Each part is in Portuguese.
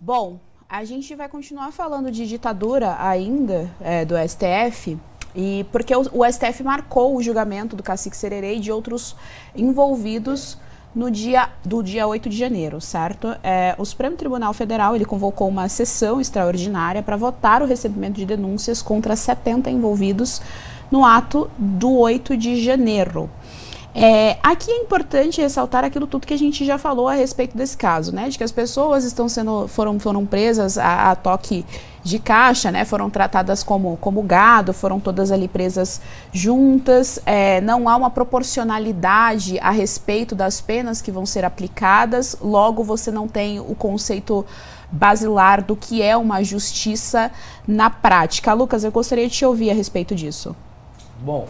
Bom, a gente vai continuar falando de ditadura ainda do STF, e porque o STF marcou o julgamento do Cacique Sererê e de outros envolvidos no dia 8 de janeiro, certo? O Supremo Tribunal Federal ele convocou uma sessão extraordinária para votar o recebimento de denúncias contra 70 envolvidos no ato do 8 de janeiro. Aqui é importante ressaltar aquilo tudo que a gente já falou a respeito desse caso, né? De que as pessoas foram presas a toque de caixa, né? Foram tratadas como gado, foram todas ali presas juntas. Não há uma proporcionalidade a respeito das penas que vão ser aplicadas, logo você não tem o conceito basilar do que é uma justiça na prática. Lucas, eu gostaria de te ouvir a respeito disso. Bom,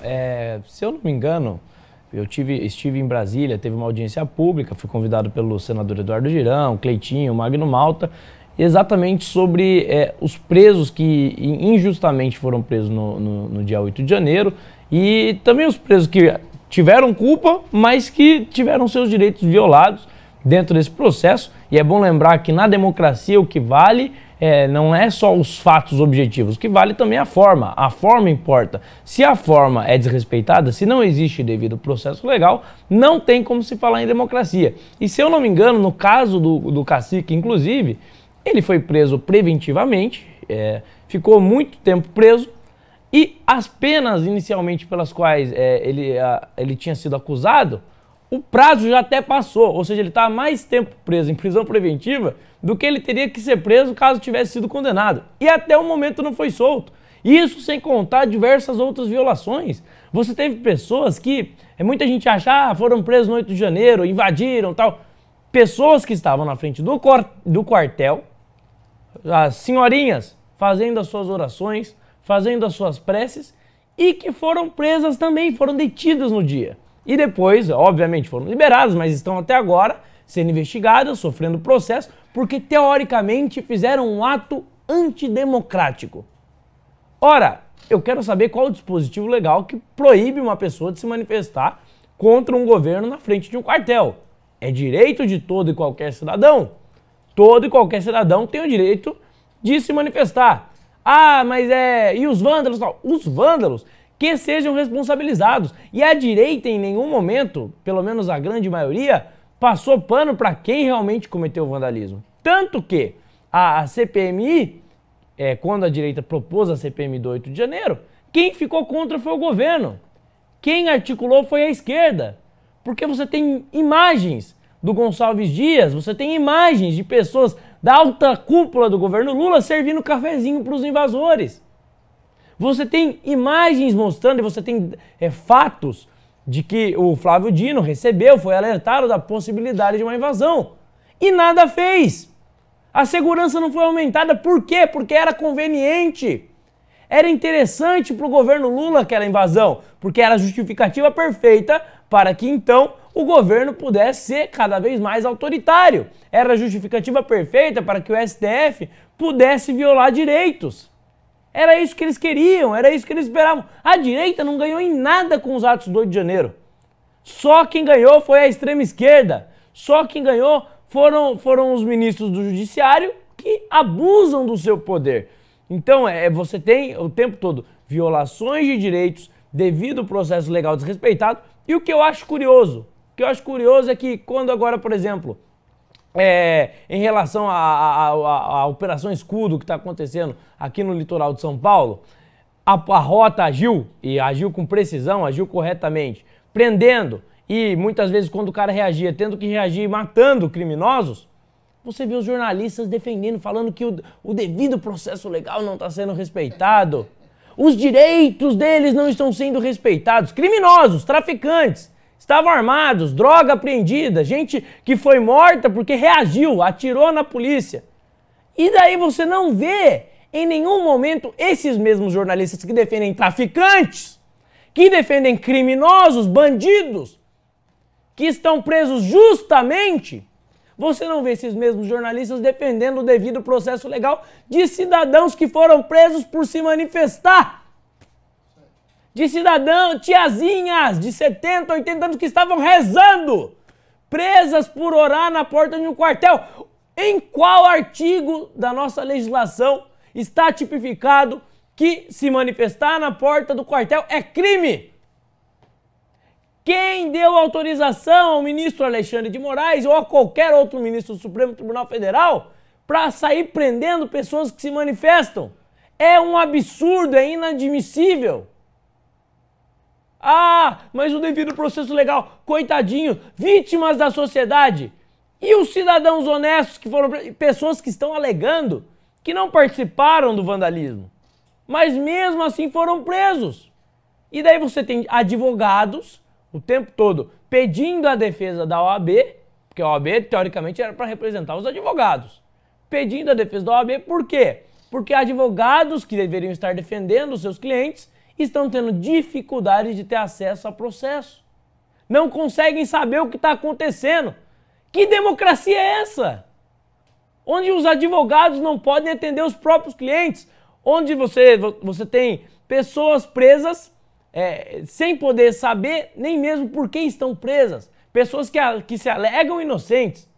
se eu não me engano, eu estive em Brasília, teve uma audiência pública, fui convidado pelo senador Eduardo Girão, Cleitinho, Magno Malta, exatamente sobre os presos que injustamente foram presos no dia 8 de janeiro e também os presos que tiveram culpa, mas que tiveram seus direitos violados dentro desse processo. E é bom lembrar que na democracia o que vale não é só os fatos objetivos, o que vale também a forma importa. Se a forma é desrespeitada, se não existe devido processo legal, não tem como se falar em democracia. E se eu não me engano, no caso do Cacique, inclusive, ele foi preso preventivamente, ficou muito tempo preso, e as penas inicialmente pelas quais ele tinha sido acusado, o prazo já até passou, ou seja, ele está há mais tempo preso em prisão preventiva do que ele teria que ser preso caso tivesse sido condenado. E até o momento não foi solto. Isso sem contar diversas outras violações. Você teve pessoas que, muita gente acha, foram presos no 8 de janeiro, invadiram tal. Pessoas que estavam na frente do quartel, as senhorinhas fazendo as suas orações, fazendo as suas preces, e que foram presas também, foram detidas no dia. E depois, obviamente, foram liberadas, mas estão até agora sendo investigadas, sofrendo processo, porque teoricamente fizeram um ato antidemocrático. Ora, eu quero saber qual o dispositivo legal que proíbe uma pessoa de se manifestar contra um governo na frente de um quartel. É direito de todo e qualquer cidadão. Todo e qualquer cidadão tem o direito de se manifestar. Ah, mas e os vândalos? Não. Os vândalos que sejam responsabilizados. E a direita em nenhum momento, pelo menos a grande maioria, passou pano para quem realmente cometeu o vandalismo. Tanto que a CPMI, quando a direita propôs a CPMI do 8 de janeiro, quem ficou contra foi o governo. Quem articulou foi a esquerda. Porque você tem imagens do Gonçalves Dias, você tem imagens de pessoas da alta cúpula do governo Lula servindo cafezinho para os invasores. Você tem imagens mostrando e você tem fatos de que o Flávio Dino foi alertado da possibilidade de uma invasão. E nada fez. A segurança não foi aumentada. Por quê? Porque era conveniente. Era interessante para o governo Lula aquela invasão, porque era a justificativa perfeita para que então o governo pudesse ser cada vez mais autoritário. Era a justificativa perfeita para que o STF pudesse violar direitos. Era isso que eles queriam, era isso que eles esperavam. A direita não ganhou em nada com os atos do 8 de janeiro. Só quem ganhou foi a extrema esquerda. Só quem ganhou foram os ministros do judiciário que abusam do seu poder. Então, você tem o tempo todo violações de direitos devido ao processo legal desrespeitado. E o que eu acho curioso? É que quando agora, por exemplo, em relação à Operação Escudo que está acontecendo aqui no litoral de São Paulo, a rota agiu, e agiu com precisão, agiu corretamente, prendendo, e muitas vezes quando o cara reagia, tendo que reagir matando criminosos, você vê os jornalistas defendendo, falando que o devido processo legal não está sendo respeitado, os direitos deles não estão sendo respeitados, criminosos, traficantes, estavam armados, droga apreendida, gente que foi morta porque reagiu, atirou na polícia. E daí você não vê em nenhum momento esses mesmos jornalistas que defendem traficantes, que defendem criminosos, bandidos, que estão presos justamente. Você não vê esses mesmos jornalistas defendendo o devido processo legal de cidadãos que foram presos por se manifestar. De tiazinhas de 70, 80 anos que estavam rezando, presas por orar na porta de um quartel. Em qual artigo da nossa legislação está tipificado que se manifestar na porta do quartel é crime? Quem deu autorização ao ministro Alexandre de Moraes ou a qualquer outro ministro do Supremo Tribunal Federal para sair prendendo pessoas que se manifestam? É um absurdo, é inadmissível. Ah, mas o devido processo legal, coitadinho, vítimas da sociedade. E os cidadãos honestos que foram, pessoas que estão alegando que não participaram do vandalismo, mas mesmo assim foram presos. E daí você tem advogados o tempo todo pedindo a defesa da OAB, porque a OAB teoricamente era para representar os advogados, pedindo a defesa da OAB, por quê? Porque advogados que deveriam estar defendendo os seus clientes estão tendo dificuldade de ter acesso a processo. Não conseguem saber o que está acontecendo. Que democracia é essa? Onde os advogados não podem atender os próprios clientes, onde você tem pessoas presas sem poder saber nem mesmo por que estão presas, pessoas que se alegam inocentes.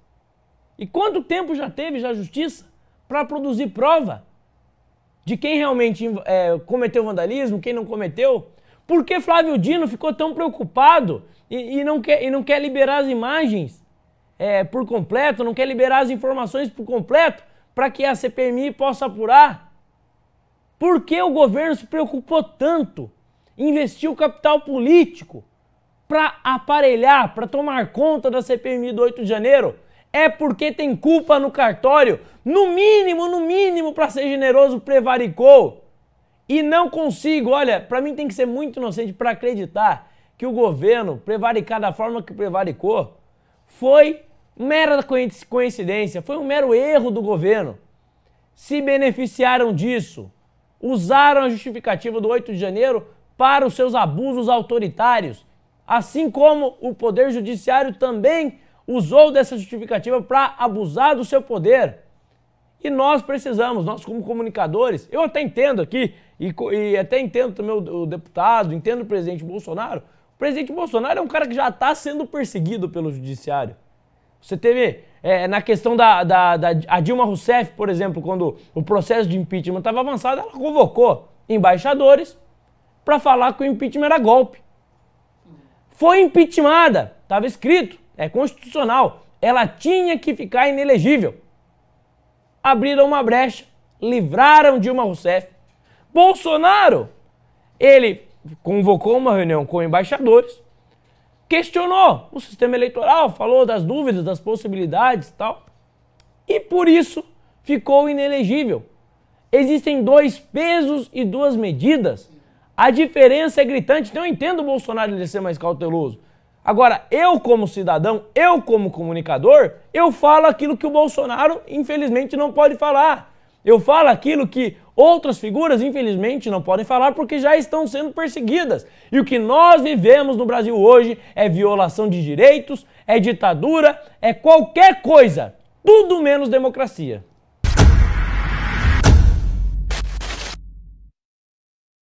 E quanto tempo já teve já a justiça para produzir prova de quem realmente cometeu vandalismo, quem não cometeu? Por que Flávio Dino ficou tão preocupado e não quer liberar as imagens por completo, não quer liberar as informações por completo para que a CPMI possa apurar? Por que o governo se preocupou tanto em investir o capital político para aparelhar, para tomar conta da CPMI do 8 de janeiro? É porque tem culpa no cartório, no mínimo, para ser generoso, prevaricou. E não consigo, olha, para mim tem que ser muito inocente para acreditar que o governo prevaricar da forma que prevaricou foi mera coincidência, foi um mero erro do governo. Se beneficiaram disso, usaram a justificativa do 8 de janeiro para os seus abusos autoritários, assim como o Poder Judiciário também usou dessa justificativa para abusar do seu poder. E nós precisamos, nós como comunicadores, eu até entendo aqui, e até entendo também o deputado, entendo o presidente Bolsonaro. O presidente Bolsonaro é um cara que já está sendo perseguido pelo judiciário. Você teve, na questão a Dilma Rousseff, por exemplo, quando o processo de impeachment estava avançado, ela convocou embaixadores para falar que o impeachment era golpe. Foi impeachmentada, estava escrito, é constitucional, ela tinha que ficar inelegível. Abriram uma brecha, livraram Dilma Rousseff. Bolsonaro, ele convocou uma reunião com embaixadores, questionou o sistema eleitoral, falou das dúvidas, das possibilidades e tal, e por isso ficou inelegível. Existem dois pesos e duas medidas. A diferença é gritante. Então eu entendo o Bolsonaro ele ser mais cauteloso. Agora, eu como cidadão, eu como comunicador, eu falo aquilo que o Bolsonaro, infelizmente, não pode falar. Eu falo aquilo que outras figuras, infelizmente, não podem falar porque já estão sendo perseguidas. E o que nós vivemos no Brasil hoje é violação de direitos, é ditadura, é qualquer coisa. Tudo menos democracia.